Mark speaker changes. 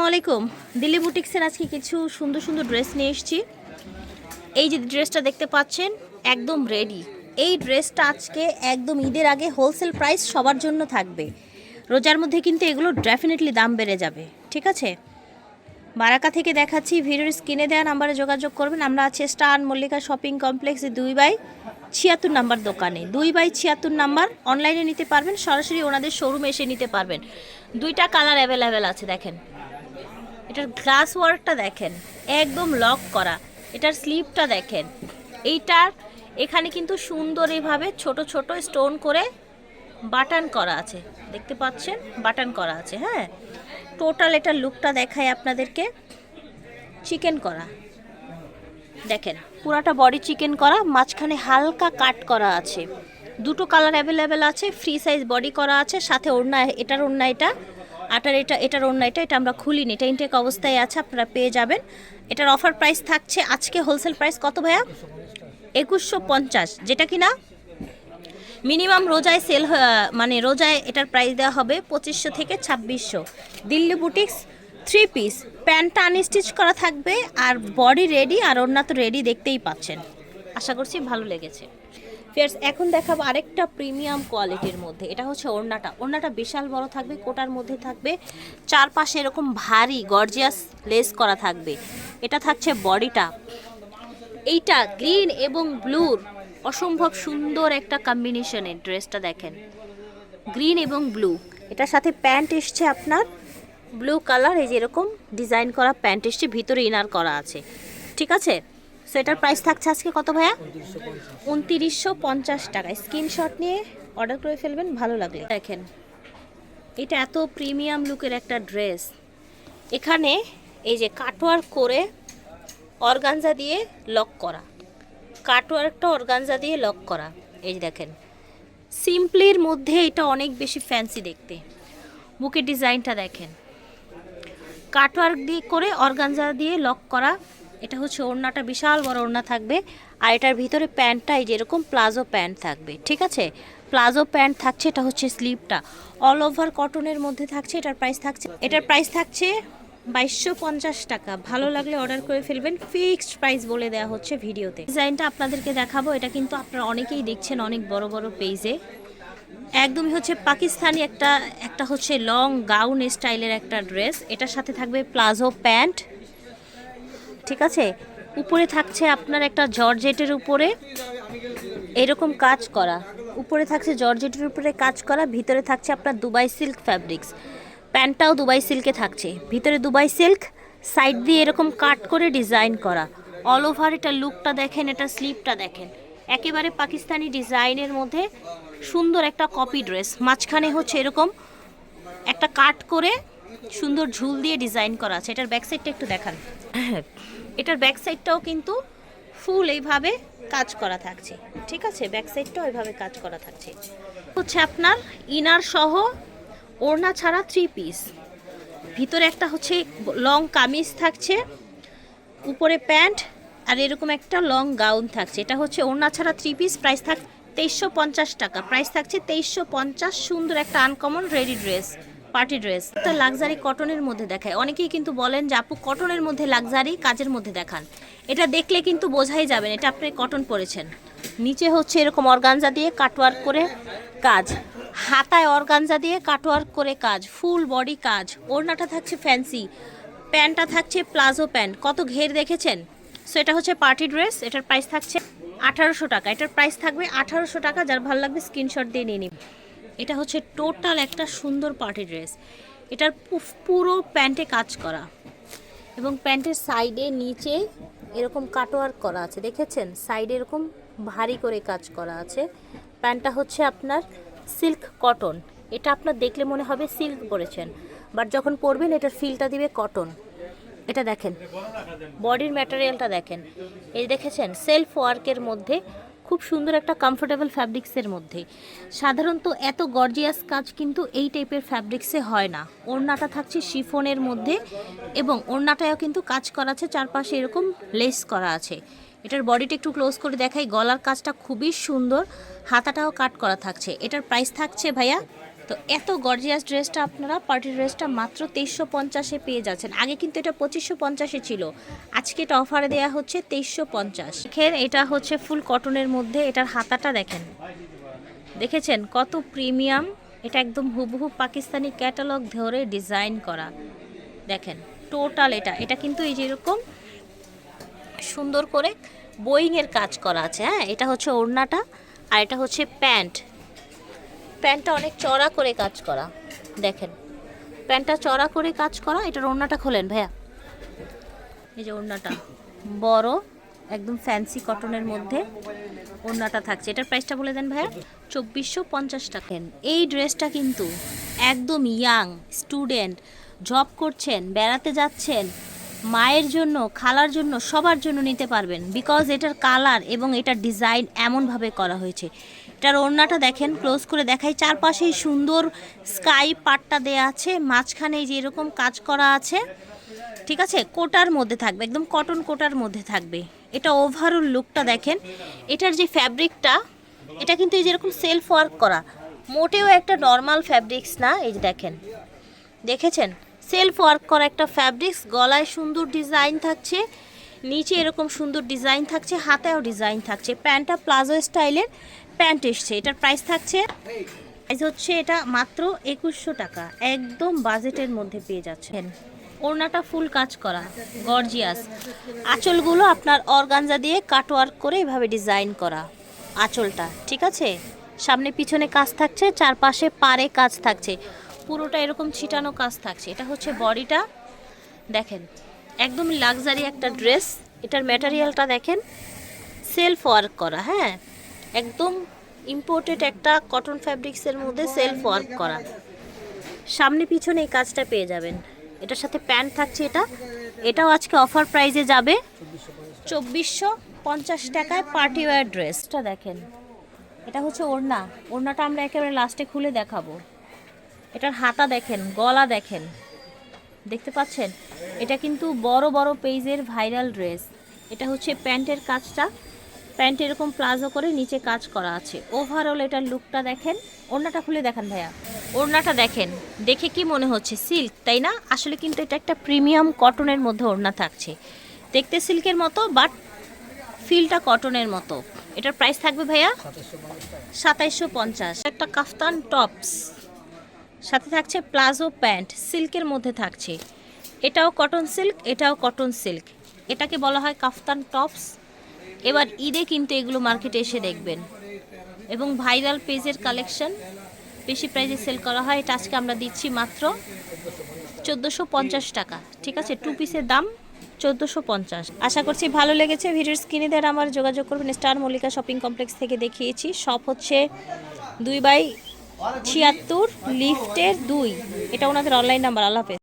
Speaker 1: আলাইকুম। দিল্লি বুটিক্সের আজকে কিছু সুন্দর সুন্দর ড্রেস নিয়ে এসেছি। এই যে ড্রেসটা দেখতে পাচ্ছেন একদম রেডি। এই ড্রেসটা আজকে একদম ঈদের আগে হোলসেল প্রাইস সবার জন্য থাকবে। রোজার মধ্যে কিন্তু এগুলো ডেফিনেটলি দাম বেড়ে যাবে, ঠিক আছে? বারাকা থেকে দেখাচ্ছি, ভিডিওর স্ক্রিনে দেওয়া নাম্বারে যোগাযোগ করবেন। আমরা আছি স্টার মল্লিকা শপিং কমপ্লেক্সে 2/76 নাম্বার দোকানে। 2/76 নাম্বার। অনলাইনে নিতে পারবেন, সরাসরি ওনাদের শোরুমে এসে নিতে পারবেন। দুইটা কালার অ্যাভেলেবেল আছে। দেখেন এটার গ্লাস ওয়ার্কটা দেখেন, একদম লক করা। এটার স্লিপটা দেখেন। এইটার এখানে কিন্তু সুন্দর এইভাবে ছোট ছোট স্টোন করে বাটন করা আছে, দেখতে পাচ্ছেন বাটন করা আছে। হ্যাঁ, টোটাল এটার লুকটা দেখায় আপনাদেরকে। চিকেন করা দেখেন, পুরাটা বডি চিকেন করা, মাঝখানে হালকা কাট করা আছে। দুটো কালার অ্যাভেলেবেল আছে। ফ্রি সাইজ বডি করা আছে, সাথে ওড়না, এটার ওড়না এটা, এটার ওড়না এটা আমরা খুলিনি, এটা ইনটেক অবস্থায় আছে, আপনারা পেয়ে যাবেন। এটার অফার প্রাইস থাকছে আজকে হোলসেল প্রাইস কত ভাইয়া? 2150, যেটা কিনা মিনিমাম রোজায় সেল, মানে রোজায় এটার প্রাইস দেওয়া হবে 2500 থেকে 2600। দিল্লি বুটিক্স 3 পিস, প্যান্টটা আনস্টিচ করা থাকবে আর বডি রেডি, আর ওড়না তো রেডি, দেখতেই পাচ্ছেন। আশা করছি ভালো লেগেছে। ফিয়ার্স, এখন দেখাবো আরেকটা প্রিমিয়াম কোয়ালিটির মধ্যে। এটা হচ্ছে ওড়নাটা বিশাল বড় থাকবে, কোটার মধ্যে থাকবে, চারপাশে এরকম ভারী গর্জিয়াস লেস করা থাকবে। এটা থাকছে বডিটা। এইটা গ্রিন এবং ব্লুর অসম্ভব সুন্দর একটা কম্বিনেশনের ড্রেসটা দেখেন, গ্রিন এবং ব্লু। এটার সাথে প্যান্ট এসছে আপনার ব্লু কালার, এই যে এরকম ডিজাইন করা প্যান্ট এসছে, ভিতরে ইনার করা আছে, ঠিক আছে? সো এটার প্রাইস থাকছে আজকে কত ভাইয়া? 2950 টাকায়। স্ক্রিনশট নিয়ে অর্ডার করে ফেলবেন ভালো লাগলে। দেখেন এটা এত প্রিমিয়াম লুকের একটা ড্রেস। এখানে এই যে কাটওয়ার্ক করে অর্গানজা দিয়ে লক করা, কাটওয়ার্কটা অর্গানজা দিয়ে লক করা। এই যে দেখেন, সিম্পলির মধ্যে এটা অনেক বেশি ফ্যান্সি দেখতে। বুকের ডিজাইনটা দেখেন, কাটওয়ার্ক দিয়ে করে অর্গানজা দিয়ে লক করা। এটা হচ্ছে ওড়নাটা, বিশাল বড় ওড়না থাকবে। আর এটার ভিতরে প্যান্টটা এই যেরকম প্লাজো প্যান্ট থাকবে, ঠিক আছে? প্লাজো প্যান্ট থাকছে। এটা হচ্ছে স্লিপটা অল ওভার কটনের মধ্যে থাকছে। এটার প্রাইস থাকছে 2250 টাকা। ভালো লাগলে অর্ডার করে ফেলবেন। ফিক্সড প্রাইস বলে দেওয়া হচ্ছে ভিডিওতে। ডিজাইনটা আপনাদেরকে দেখাবো। এটা কিন্তু আপনারা অনেকেই দেখছেন অনেক বড় বড় পেজে। একদমই হচ্ছে পাকিস্তানি একটা হচ্ছে লং গাউন স্টাইলের একটা ড্রেস। এটার সাথে থাকবে প্লাজো প্যান্ট, ঠিক আছে? উপরে থাকছে আপনার একটা জর্জেটের উপরে এরকম কাজ করা, উপরে থাকছে জর্জেটের উপরে কাজ করা, ভিতরে থাকছে আপনার দুবাই সিল্ক ফ্যাব্রিক্স। প্যান্টটাও দুবাই সিল্কে থাকছে, ভিতরে দুবাই সিল্ক, সাইড দিয়ে এরকম কাট করে ডিজাইন করা। অল ওভার এটা লুকটা দেখেন, এটা স্লিপটা দেখেন, একেবারে পাকিস্তানি ডিজাইনের মধ্যে সুন্দর একটা কপি ড্রেস। মাঝখানে হচ্ছে এরকম একটা কাট করে সুন্দর ঝুল দিয়ে ডিজাইন করা আছে। এটার ব্যাক সাইডটা একটু দেখান। এটার ব্যাক সাইডটাও কিন্তু ফুল এইভাবে কাজ করা থাকছে, ঠিক আছে? ব্যাক সাইডটাও এইভাবে কাজ করা থাকছে। হচ্ছে আপনার ইনার সহ ওড়না ছাড়া 3 পিস, ভিতরে একটা হচ্ছে লং কামিজ থাকছে, উপরে প্যান্ট, আর এরকম একটা লং গাউন থাকছে। এটা হচ্ছে ওড়না ছাড়া 3 পিস। প্রাইস থাক 2350 টাকা। প্রাইস থাকছে 2350। সুন্দর একটা uncommon ready dress, party dress. একটা লাক্সারি কটনের মধ্যে দেখায়। অনেকেই কিন্তু বলেন যে আপু কটনের মধ্যে লাক্সারি কাজের মধ্যে দেখান। এটা দেখলে কিন্তু বোঝাই যাবেন এটা আপনি কটন পরেছেন। নিচে হচ্ছে এরকম অর্গানজা দিয়ে কাটওয়ার্ক করে কাজ, হাতায় অর্গানজা দিয়ে কাটওয়ার্ক করে কাজ, ফুল বডি কাজ। ওড়নাটা থাকছে ফ্যান্সি, প্যান্টটা থাকছে প্লাজো প্যান্ট। কত ঘের দেখেছেন? সো এটা হচ্ছে পার্টি ড্রেস। এটার প্রাইস থাকছে 1800 টাকা। এটার প্রাইস থাকবে 1800 টাকা। যার ভালো লাগবে স্ক্রিনশট দিয়ে নিয়ে নিন। এটা হচ্ছে টোটাল একটা সুন্দর পার্টি ড্রেস। এটার পুরো প্যান্টে কাজ করা এবং প্যান্টের সাইডে নিচে এরকম কাটওয়ার্ক করা আছে, দেখেছেন? সাইডে এরকম ভারী করে কাজ করা আছে। প্যান্টটা হচ্ছে আপনার সিল্ক কটন। এটা আপনার দেখলে মনে হবে সিল্ক পরেছেন, বাট যখন পরবেন এটার ফিলটা দিবে কটন। এটা দেখেন, বডির ম্যাটেরিয়ালটা দেখেন, এই দেখেছেন সেলফ ওয়ার্কের মধ্যে খুব সুন্দর একটা কমফোর্টেবল ফ্যাব্রিক্সের মধ্যে। সাধারণত এত গর্জিয়াস কাজ কিন্তু এই টাইপের ফ্যাব্রিক্সে হয় না। ওড়নাটা থাকছে শিফনের মধ্যে এবং ওড়নাটায়ও কিন্তু কাজ করা আছে, চারপাশে এরকম লেস করা আছে। এটার বডিটা একটু ক্লোজ করে দেখাই। গলার কাজটা খুবই সুন্দর, হাতাটাও কাট করা থাকছে। এটার প্রাইস থাকছে ভাইয়া তো এত গর্জিয়াস ড্রেসটা আপনারা পার্টি ড্রেসটা মাত্র 2350-এ পেয়ে যাচ্ছেন। আগে কিন্তু এটা 2550-এ ছিল, আজকে এটা অফারে দেওয়া হচ্ছে 2350। দেখেন এটা হচ্ছে ফুল কটনের মধ্যে, এটার হাতাটা দেখেন, দেখেছেন কত প্রিমিয়াম। এটা একদম হুবহু পাকিস্তানি ক্যাটালগ ধরে ডিজাইন করা। দেখেন টোটাল এটা কিন্তু এই যেরকম সুন্দর করে বোয়িংয়ের কাজ করা আছে। হ্যাঁ, এটা হচ্ছে ওড়নাটা, আর এটা হচ্ছে প্যান্টটা অনেক চড়া করে কাজ করা। দেখেন প্যান্টটা চড়া করে কাজ করা। এটার ওড়নাটা খোলেন ভাইয়া, এই যে ওড়নাটা বড় একদম ফ্যান্সি কটনের মধ্যে ওড়নাটা থাকছে। এটার প্রাইসটা বলে দেন ভাইয়া। 2450 টাকা। এই ড্রেসটা কিন্তু একদম ইয়াং স্টুডেন্ট, জব করছেন, বেড়াতে যাচ্ছেন, মায়ের জন্য, খালার জন্য, সবার জন্য নিতে পারবেন। বিকজ এটার কালার এবং এটার ডিজাইন এমনভাবে করা হয়েছে। এটার ওড়নাটা দেখেন, ক্লোজ করে দেখাই। চারপাশেই সুন্দর স্কাই পাটটা দেয়া আছে, মাঝখানে যে এরকম কাজ করা আছে, ঠিক আছে। কোটার মধ্যে থাকবে, একদম কটন কোটার মধ্যে থাকবে। এটা ওভারঅল লুকটা দেখেন। এটার যে ফ্যাব্রিকটা, এটা কিন্তু এই যেরকম সেলফ ওয়ার্ক করা, মোটেও একটা নর্মাল ফ্যাব্রিক্স না। এই যে দেখেন, দেখেছেন সেলফ ওয়ার্ক করা একটা ফ্যাব্রিক্স। গলায় সুন্দর ডিজাইন থাকছে, নিচে এরকম সুন্দর ডিজাইন থাকছে, হাতেও ডিজাইন থাকছে। প্যান্টটা প্লাজো স্টাইলের প্যান্ট এসছে। এটার প্রাইস থাকছে, প্রাইস হচ্ছে এটা মাত্র 2100 টাকা। একদম বাজেটের মধ্যে পেয়ে যাচ্ছেন। ওড়নাটা ফুল কাজ করা, গর্জিয়াস। আঁচলগুলো আপনার অর্গানজা দিয়ে কাটওয়ার্ক করে এভাবে ডিজাইন করা আঁচলটা, ঠিক আছে। সামনে পিছনে কাজ থাকছে, চারপাশে পাড়ে কাজ থাকছে, পুরোটা এরকম ছিটানো কাজ থাকছে। এটা হচ্ছে বডিটা, দেখেন একদম লাক্সারি একটা ড্রেস। এটার ম্যাটেরিয়ালটা দেখেন, সেলফ ওয়ার্ক করা। হ্যাঁ, একদম ইম্পোর্টেড একটা কটন ফ্যাব্রিক্সের মধ্যে সেলফ ওয়ার্ক করা। সামনে পিছনে এই কাজটা পেয়ে যাবেন। এটার সাথে প্যান্ট থাকছে। এটাও আজকে অফার প্রাইসে যাবে 2450 টাকায় পার্টি ওয়্যার ড্রেসটা দেখেন। এটা হচ্ছে ওড়নাটা আমরা একেবারে লাস্টে খুলে দেখাবো। এটার হাতা দেখেন, গলা দেখেন, দেখতে পাচ্ছেন। এটা কিন্তু বড় বড় পেজের ভাইরাল ড্রেস। এটা হচ্ছে প্যান্টের কাজটা, প্যান্ট এরকম প্লাজো করে নিচে কাজ করা আছে। ওভারঅল এটার লুকটা দেখেন। ওড়নাটা খুলে দেখান ভাইয়া। ওড়নাটা দেখেন, দেখে কি মনে হচ্ছে সিল্ক, তাই না? আসলে কিন্তু এটা একটা প্রিমিয়াম কটনের মধ্যে ওড়না থাকছে। দেখতে সিল্কের মতো, বাট ফিলটা কটনের মতো। এটার প্রাইস থাকবে ভাইয়া 2750। একটা কাফতান টপস, সাথে থাকছে প্লাজো প্যান্ট, সিল্কের মধ্যে থাকছে। এটাও কটন সিল্ক, এটাও কটন সিল্ক। এটাকে বলা হয় কাফতান টপস। এবার ঈদে কিন্তু এগুলো মার্কেটে এসে দেখবেন, এবং ভাইরাল পেজের কালেকশন, বেশি প্রাইসে সেল করা হয়। এটা আজকে আমরা দিচ্ছি মাত্র 1450 টাকা, ঠিক আছে। 2 পিসের দাম 1450। আশা করছি ভালো লেগেছে। ভিডিওর স্ক্রিনে দেওয়া আমার যোগাযোগ করবেন। স্টার মল্লিকা শপিং কমপ্লেক্স থেকে দেখিয়েছি। শপ হচ্ছে 2/76 লিফটের 2। এটা ওনাদের অনলাইন নাম্বার। আল্লাহ হাফেজ।